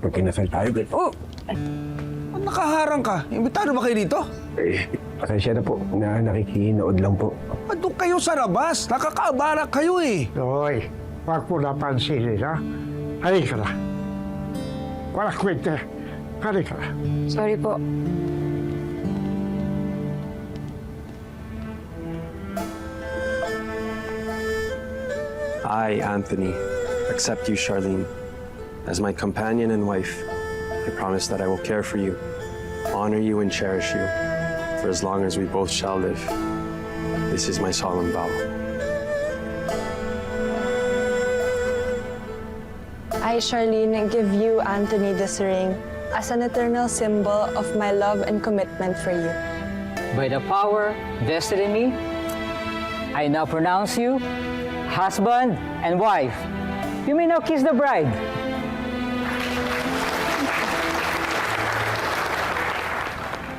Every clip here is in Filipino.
kapag kinasal tayo. Oh! Nakaharang ka. Imbitado ba kayo dito? Eh, pasensya na po. Nakikinood lang po. Doon kayo sa labas. Nakakaabala kayo eh. Hoy, wag mo na pansinin, ha? Halika na. Wala kwente. Halika na. Sorry po. I, Anthony, accept you, Charlene, as my companion and wife. I promise that I will care for you, honor you, and cherish you for as long as we both shall live. This is my solemn vow. I, Charlene, give you, Anthony, this ring as an eternal symbol of my love and commitment for you. By the power vested in me, I now pronounce you husband and wife. You may now kiss the bride.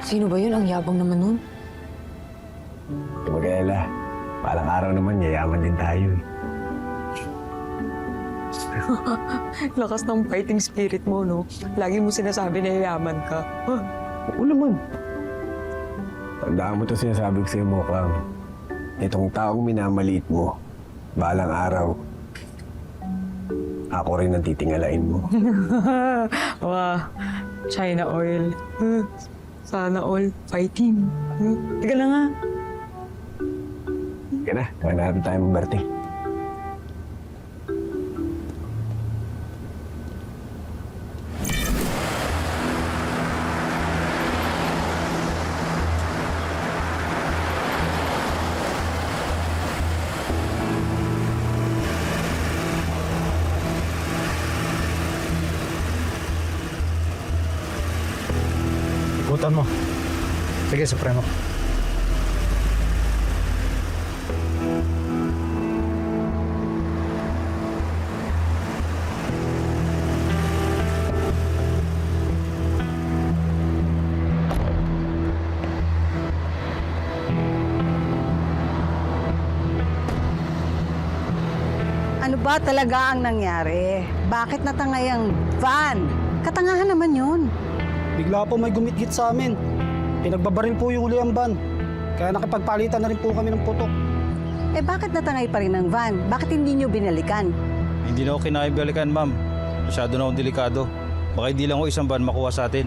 Sino ba yun? Ang yabang naman nun. Huwag mag-alala. Palang araw naman, yayaman din tayo. Lakas ng fighting spirit mo, no? Lagi mo sinasabi na yayaman ka. Oo naman. Tandaan mo ito sinasabi ko sa'yo, Mokang. Itong taong minamaliit mo, balang araw, ako rin ang titingalain mo. Wah, China oil. Sana all fighting. Teka lang nga. Sige na, kaya natin tayo mag-birthday. Ikutan mo. Sige, Supremo. Ano ba talaga ang nangyari? Bakit natangay ang van? Katangahan naman yun. Bigla po may gumit-git sa amin. Pinagbabaril po yung uli ang van. Kaya nakipagpalitan na rin po kami ng putok. Eh bakit natangay pa rin ang van? Bakit hindi nyo binalikan? Hindi na ako kinakibalikan, ma'am. Masyado na akong delikado. Baka hindi lang ako isang van makuha sa atin.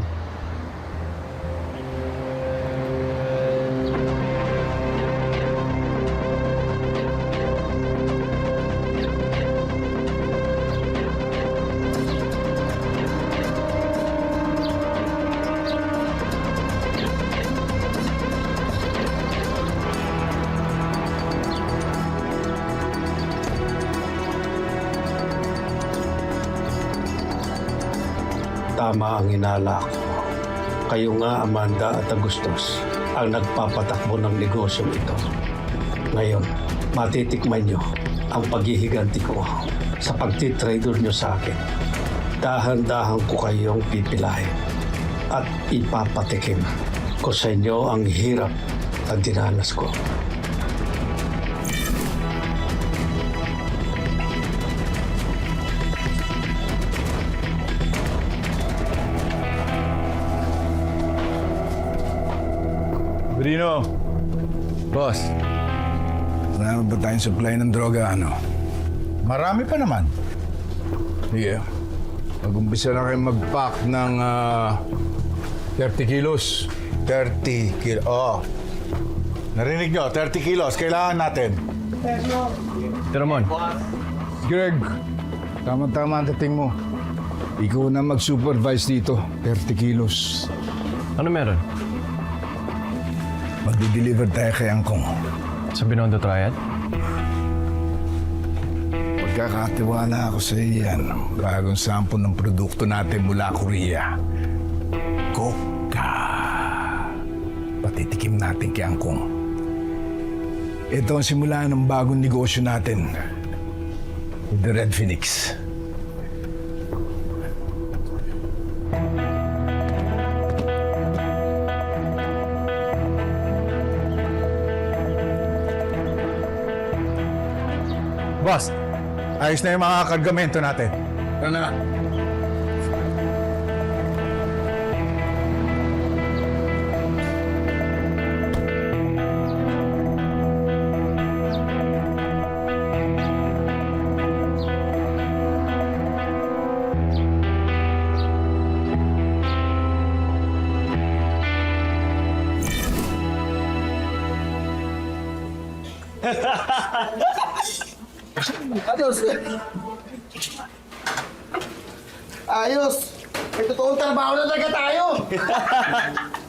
Tama ang inala ko. Kayo nga, Amanda at Agustos, ang nagpapatakbo ng negosyong ito. Ngayon, matitikman nyo ang paghihiganti ko sa pagtitrader nyo sa akin. Dahan-dahan ko kayong pipilahin at ipapatikim ko sa inyo ang hirap na dinanas ko. Brino! Boss, Marami ba tayong supply ng droga, ano? marami pa naman. Sige. Mag-umpisa na kayo mag-pack ng 30 kilos. 30 kilos. Oo. Narinig nyo, 30 kilos. Kailangan natin. Ramon, Greg, tama-tama ang dating mo. Ikaw na mag-supervise dito. 30 kilos. ano meron? Mag-deliver tayo kay Angkong. Sa Binondo Triad? Pagkakatiwala ako sa iyo yan. Bagong sample ng produkto natin mula Korea. Coca. Patitikim natin kay Angkong. Ito ang simula ng bagong negosyo natin. The Red Phoenix. Boss, ayos na yung mga kargamento natin. Tara na. Ayos! May totoong trabaho na talaga tayo!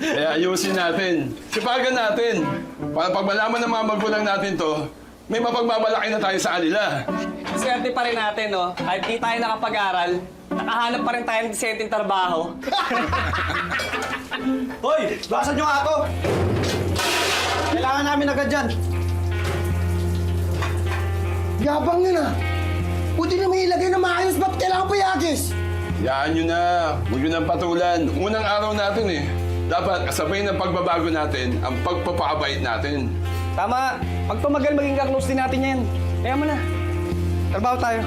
Kaya ayusin natin. Sipagan natin. Para pag malaman ng mga magulang natin to, may mapagbabalaki na tayo sa kanila. Swerte pa rin natin, no? Kahit di tayo nakapag-aral, nakahanap pa rin tayo ng disenteng trabaho. Hoy! Basan nyo nga ako! Kailangan namin agad dyan. Gabang yun ah! Buti na may ilagay na maayos, ba't kailangan payagis? Yaan nyo na. Huwag nyo nang patulan. Unang araw natin eh. Dapat kasabay ng pagbabago natin ang pagpapakabait natin. Tama. Pag tumagal, maging kaklose din natin yan. Kaya mo na. Trabaho tayo.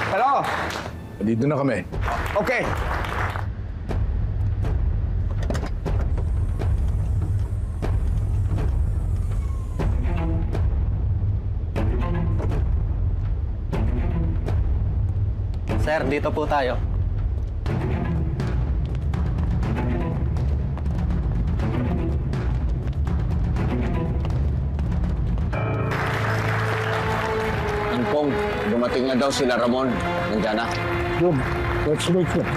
Hello? Dito na kami. Okay. Sir, dito po tayo. Angkong, dumating na daw sila Ramon. Nandiyan na. Yun, let's wait for it.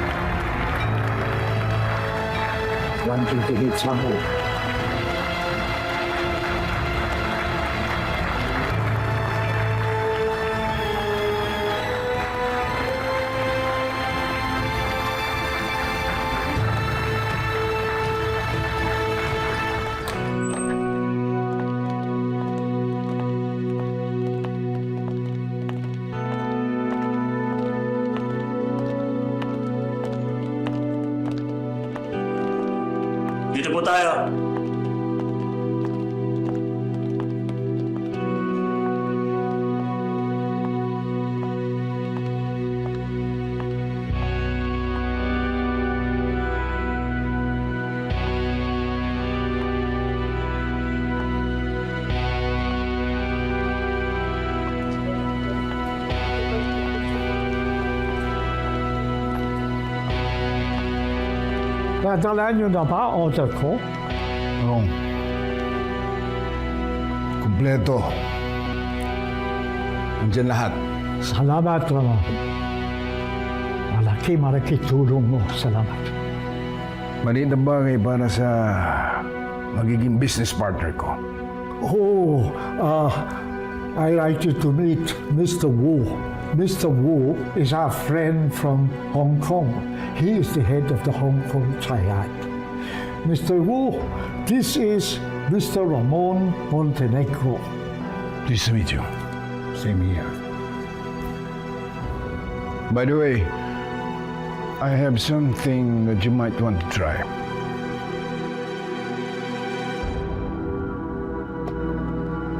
Wanting to hit somewhere. Dito po tayo. Nadala nyo na ba order ko? Oo. Kumpleto. Nandiyan lahat. Salamat, Ramon. Malaki tulong mo. Salamat. Maliit ang bagay para sa magiging business partner ko. Oh, I like you to meet Mr. Wu. Mr. Wu is our friend from Hong Kong. He is the head of the Hong Kong Triad. Mr. Wu, this is Mr. Ramon Montenegro. Pleased to meet you. Same here. By the way, I have something that you might want to try.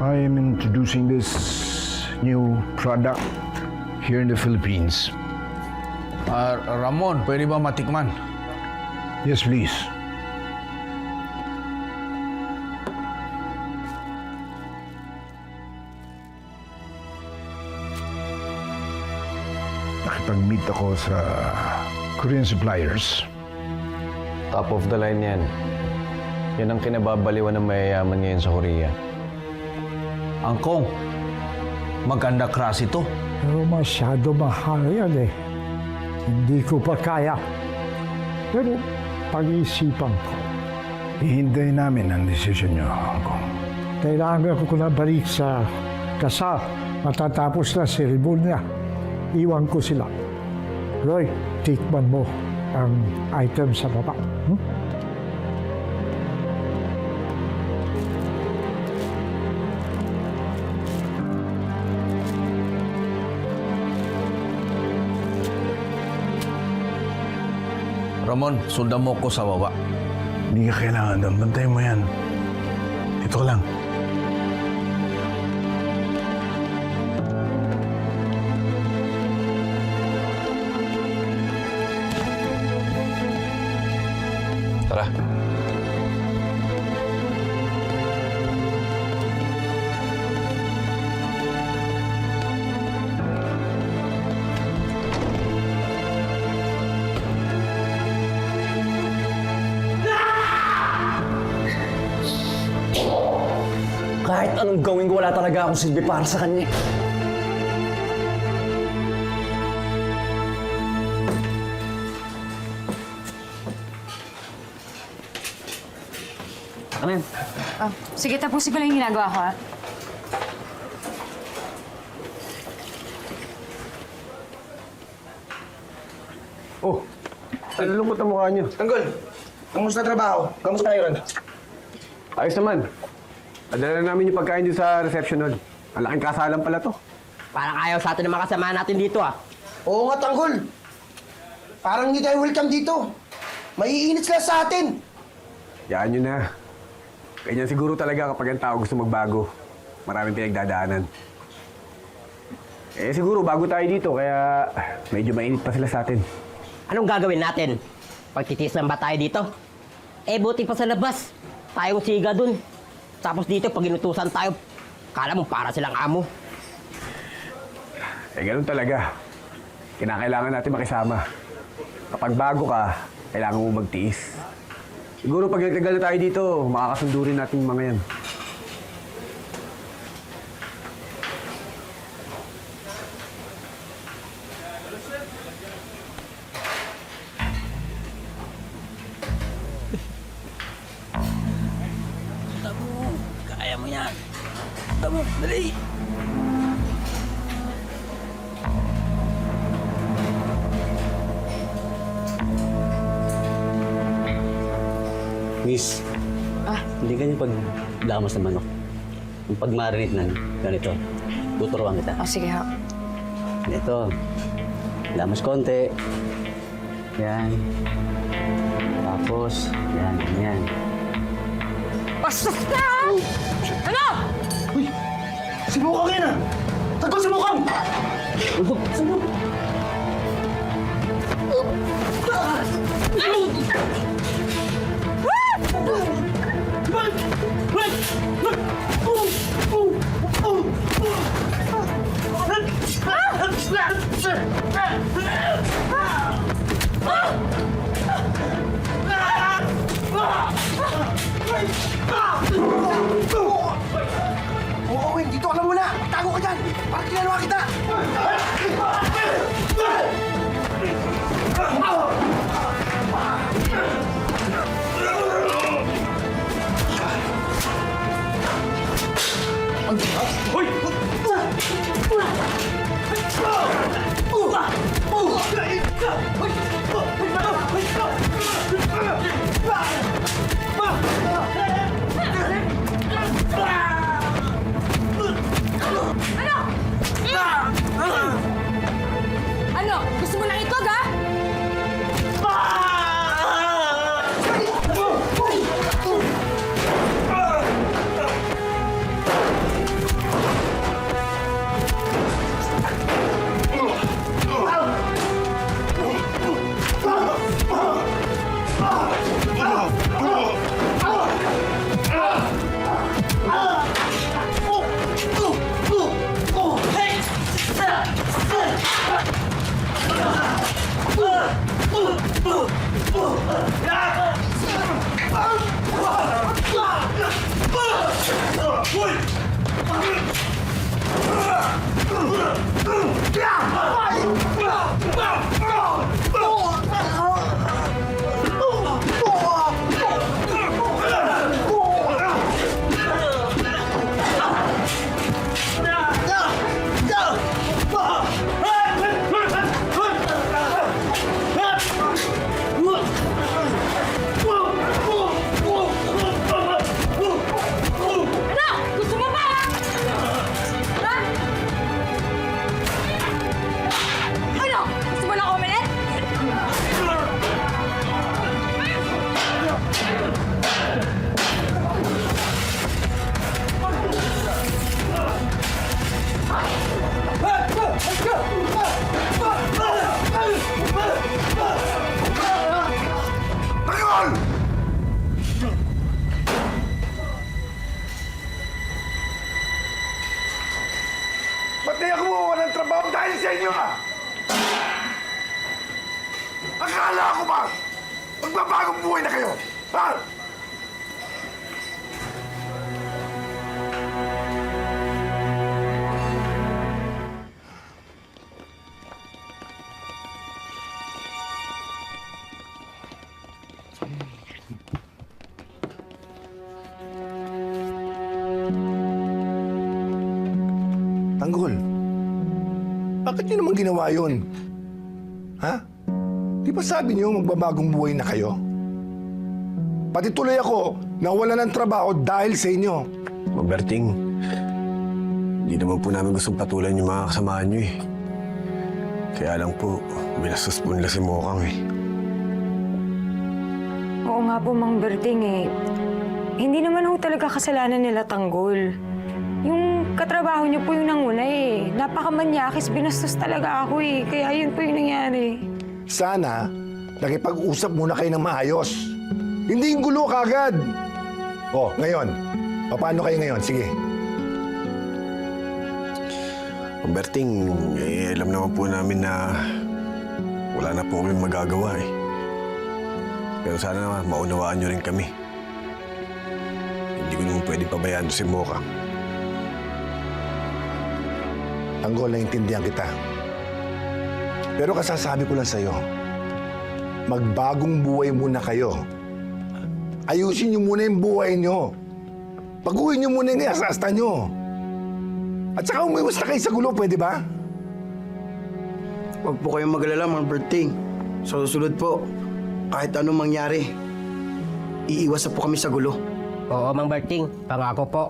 I am introducing this new product here in the Philippines. Ramon, pwede ba matikman? Yes, please. Nakipag-meet ako sa Korean suppliers. Top of the line yan. Yan ang kinababaliwan ng mayayaman ngayon sa Korea. Angkong, maganda klase ito. Pero masyado mahal yan eh. Hindi ko pa kaya. Pero pag-iisipan ko, Hihintayin namin ang desisyon nyo, Kong. Kailangan ko na balik sa kasal. Matatapos na seremonya. Iwan ko sila. Roy, tikman mo ang item sa baba. Ramon, sundan mo ko sa baba. Hindi ka kailangan doon. Bantayan mo yan. Ito ka lang. Tara. Kahit anong gawin ko, wala talaga akong silbi para sa kanya. Ano yan? Sige, tapusin ko lang yung ginagawa ko, ha? Oh, ang lulungkot ang mukha niyo. Tanggol, kamusta trabaho? Kamusta kayo ron? Ayos naman. Padala na namin yung pagkain dito sa reception hall. Ang laking kasalan pala to. Parang ayaw sa atin na makasama natin dito ah. Oo nga, Tanggol. Parang hindi tayo welcome dito. Maiinit sila sa atin. Yaan nyo na. Ganyan siguro talaga kapag ang tao gusto magbago. Maraming pinagdadaanan. Eh siguro bago tayo dito, kaya medyo mainit pa sila sa atin. Anong gagawin natin? Pagtitiis lang ba tayo dito? Eh, buti pa sa labas. Tayong siga dun. Tapos dito, pag inutusan tayo, kala mo para silang amo. Eh ganun talaga. Kinakailangan natin makisama. Kapag bago ka, kailangan mo magtiis. Siguro pag nagtagal na tayo dito, makakasundo rin natin yung mga yan. Kaya mo yan. Tamo, dali. Miss, hindi ganyan pag lamas ng manok. Yung pag-marinate ng ganito, tuturuan kita. Sige, ha? Ito, lamas konti. Yan. Tapos, yan, yan. Bastos na! Ano? Sumukang yan ah! Tanggol, sumukang! Oo, Wing, dito ka lang muna! Tago ka dyan! Para kinalawa kita! Hoy! Ano? Gusto inyo, ha? Akala ko ba magbabagong buhay na kayo, ha? Tanggol, bakit niyo naman ginawa yun? Ha? Di ba sabi niyo magbabagong buhay na kayo? Pati tuloy ako nawala ng trabaho dahil sa inyo. Mang Berting, hindi naman po namin gustong patulan yung mga kasamahan niyo eh. Kaya lang po, binastos po nila si Mokang eh. Oo nga po, Mang Berting eh. Hindi naman ho talaga kasalanan nila Tanggol. Yung katrabaho niyo po yung nanguna eh. Napakamanyakis, binastos talaga ako eh. Kaya yun po yung nangyari. Sana, nakipag-usap muna kayo ng maayos. Hindi yung gulo kagad. Oh, ngayon. Paano kayo ngayon? Sige. Mang Berting, eh, alam naman po namin na wala na po kami magagawa eh. Pero sana maunawaan niyo rin kami. Hindi ko naman pwede pabayaan si Mokang. Tanggol, naintindihan kita. Pero kasasabi ko lang sa'yo, magbagong buhay muna kayo. Ayusin niyo muna yung buhay niyo. Baguhin niyo muna yung asasta niyo. At saka umiwas na kayo sa gulo, pwede ba? Huwag po kayong magalala, Mang Berting. Sa susunod po, kahit anong mangyari, iiwas na po kami sa gulo. Oo, Mang Berting. Pangako po.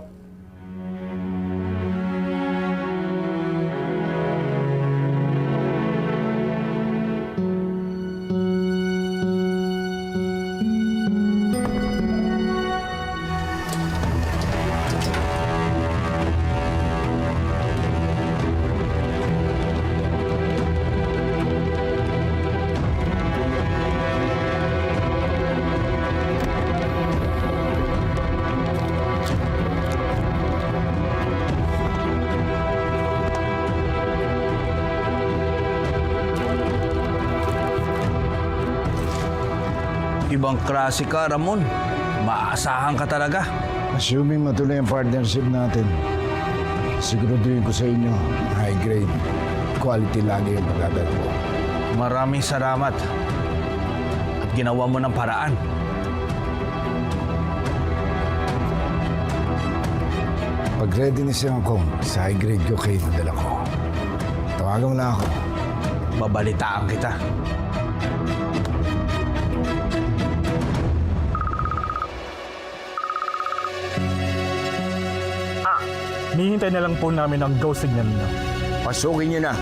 Ibang klase ka, Ramon. Maaasahan ka talaga. Assuming matuloy ang partnership natin, siguraduhin ko sa inyo, high grade, quality lagi yung pagdadala ko. Maraming salamat. At ginawa mo ng paraan. Pag ready na siya ako, sa high grade ko kayo nadala ko. Tawagan mo na ako. Babalitaan kita. Nihintay na lang po namin ang go signal niyo. Pasukin niyo na.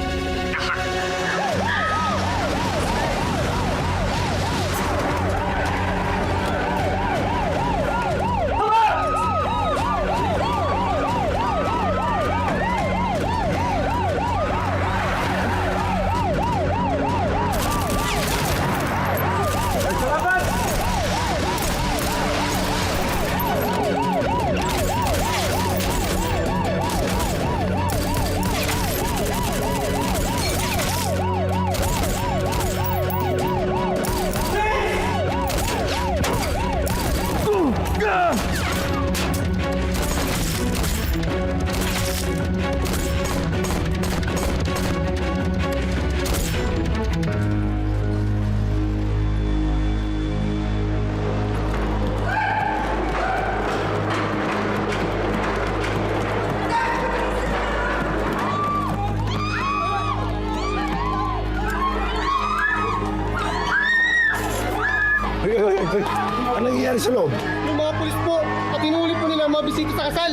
Anong nangyayari sa loob? Yung mga pulis po, at inuulit po nila ang mga bisita sa kasal.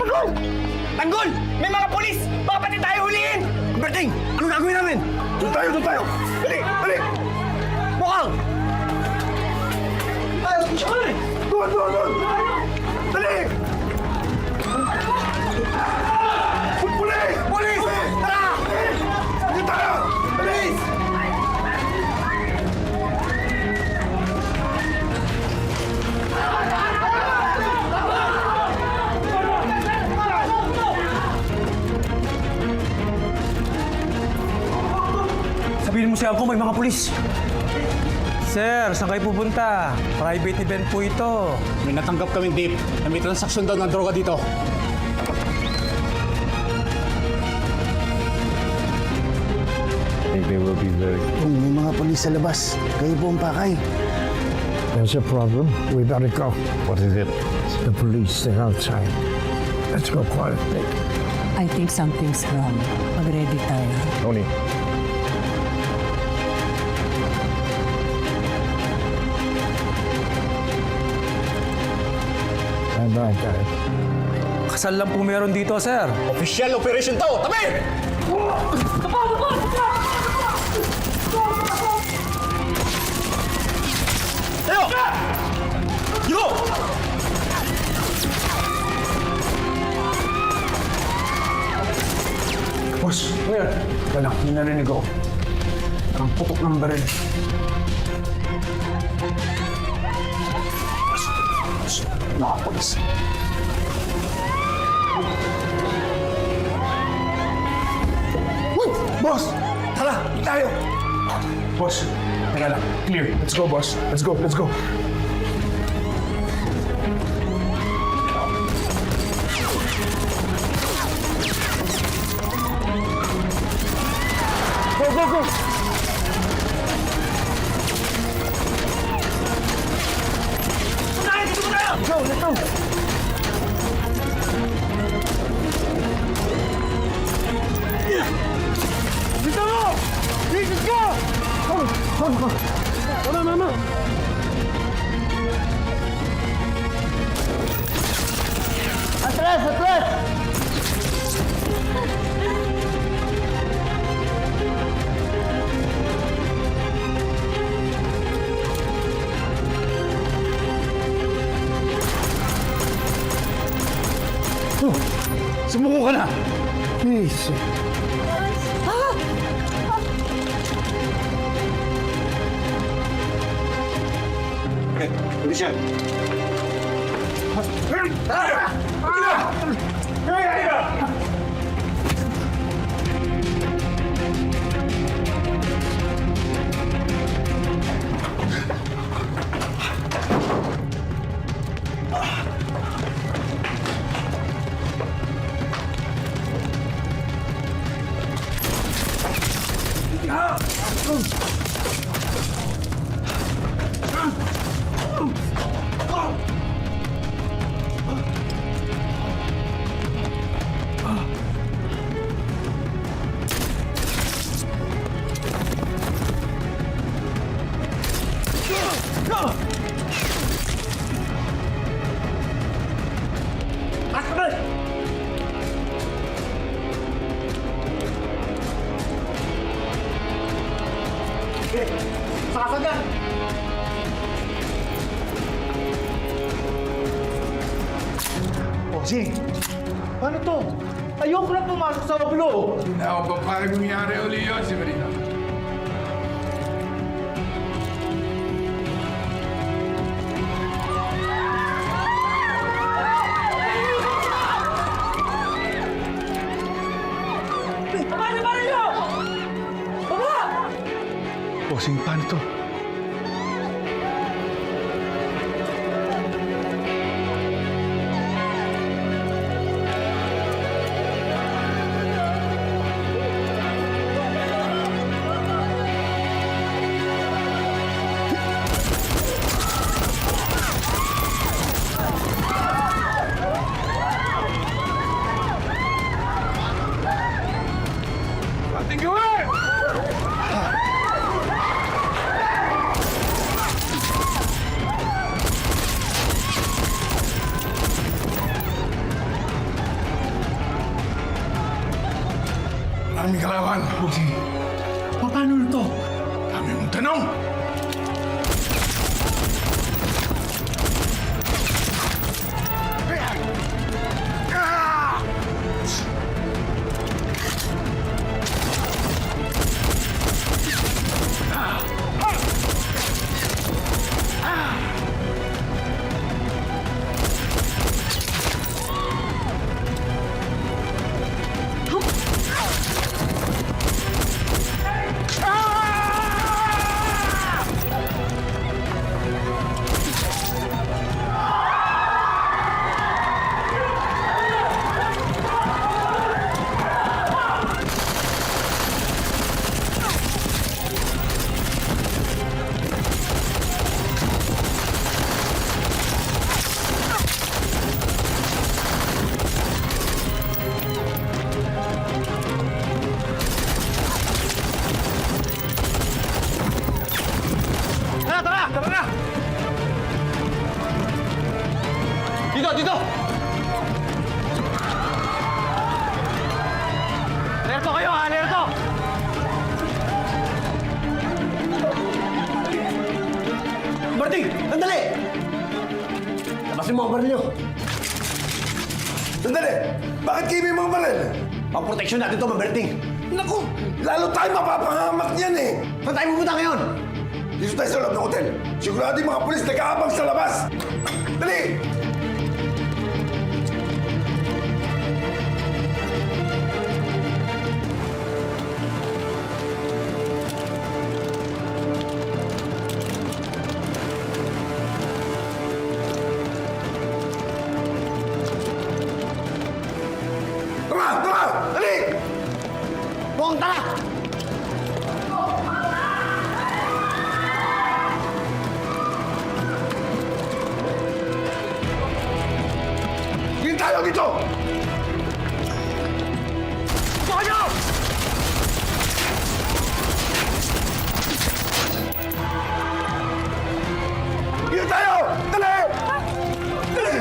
Tanggol! Tanggol! May mga polis! Baka pati tayo huliin! Berting, anong gagawin namin? Doon tayo, doon tayo! Dali, dali! Mokang! Doon, doon, doon! Dali! Pulis! Polis! Tara! Dito tayo! Polis! siya ko, may mga pulis. Sir, saan kayo pupunta? Private event po ito. May natanggap kaming tip na may transaksyon daw ng droga dito. Kung may mga polis sa labas, kayo po ang pakay. There's a problem. We better go. What is it? The police, they're outside. Let's go quietly. I think something's wrong. Mag-ready tayo. Tony. And right there. Kasal lang po meron dito, sir. Official operation to! Tabi! Tayo! Yo! Boss, ngayon. Wala, may narinig ako. Ang putok ng baril. Nakapulis. Boss! Tara! Tayo! Boss, teka lang. Clear. Let's go, boss. Let's go, let's go. Go, go, go! Go, let's go! Dito mo! Dito ka! Tama, mama! Atras! Atras! Sumuko ka na! Please. Pulis yan. Bossing, paano to? Ayoko na pumasok sa Pablo. Hindi ako pa parang nangyari uli yun, si Marina. Bossing, paano to? Ating gawin! Maraming kalawan. Paano na to? Dami mong tanong. Dito! Alerto kayo, ha? Alerto! Berting! Sandali! Labasin mo ang baril nyo! Sandali! Bakit kayo may mga baril? Pang-proteksyon natin ito, Berting! Naku! Lalo tayo mapapangamak niyan eh! Saan tayo pupunta ngayon? Dito tayo sa loob ng hotel. Sigurado yung mga pulis nag-aabang sa labas! Dali! Tara! Tara! Dali! Buong tara! Hindi tayo dito! Tukan niyo! Hindi tayo! Dali! Dali!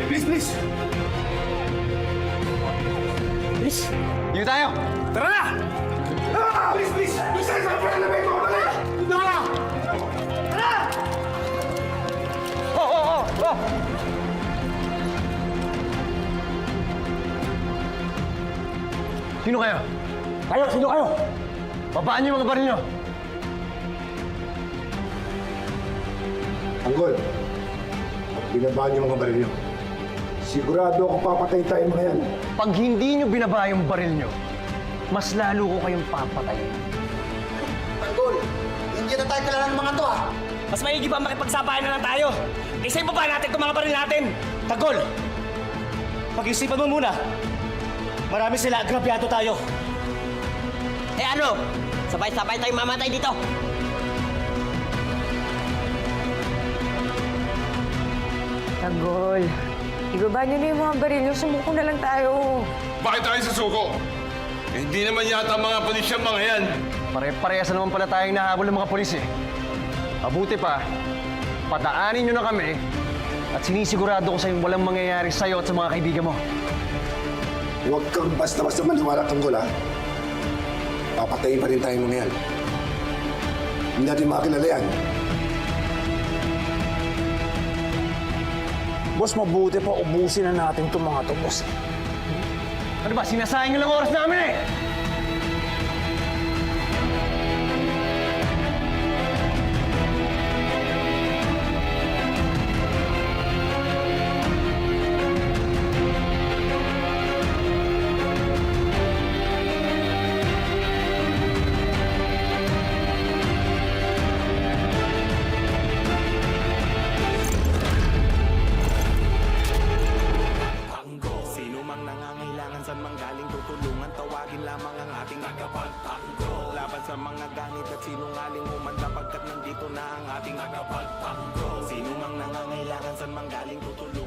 Please, please! Please! Dito tayo! Tara na! Ah! Please, please! Please, sa panalamay ko! Dali! Dito ka na! Tara! Oh! Sino kayo? Kayo! Sino kayo? Babaan niyo yung mga baril niyo! Tanggol, binabaan yung mga baril nyo. Sigurado ako papatay tayo mga yan. Pag hindi nyo binaba yung baril nyo, mas lalo ko kayong papatayin. Tanggol! Hindi na tayo kailangan ng mga to ah! Mas maigi ba makipagsabayan na lang tayo? Isa ibaba natin itong mga baril natin! Tagol! Pag-isipan mo muna. Marami sila, agrabyado tayo. Eh ano? Sabay-sabay tayong mamatay dito. Tanggol, ibaba niyo na yung mga baril niyo. Sumuko na lang tayo. Bakit tayo susuko? Eh, hindi naman yata mga pulis yung mga yan. Pare-parehas naman pala tayong nahabol ng mga polis eh. Mabuti pa, padaanin nyo na kami at sinisigurado ko sa'yo walang mangyayari sa'yo at sa mga kaibigan mo. Huwag kang basta-basta maniwala, Tanggol, ha? Papatayin pa rin tayo mga yan. Hindi natin makakilala yan. Boss, mabuti pa ubusin na natin itong mga to, boss. Ano ba, sinasayang nyo lang oras namin eh! Saan mang galing tutulungan, tawagin lamang ang ating tagapagtanggol. Laban sa mga ganit at sinungaling umanda pagkat nandito na ang ating tagapagtanggol. Sino mang nangangailangan, saan mang galing tutulungan.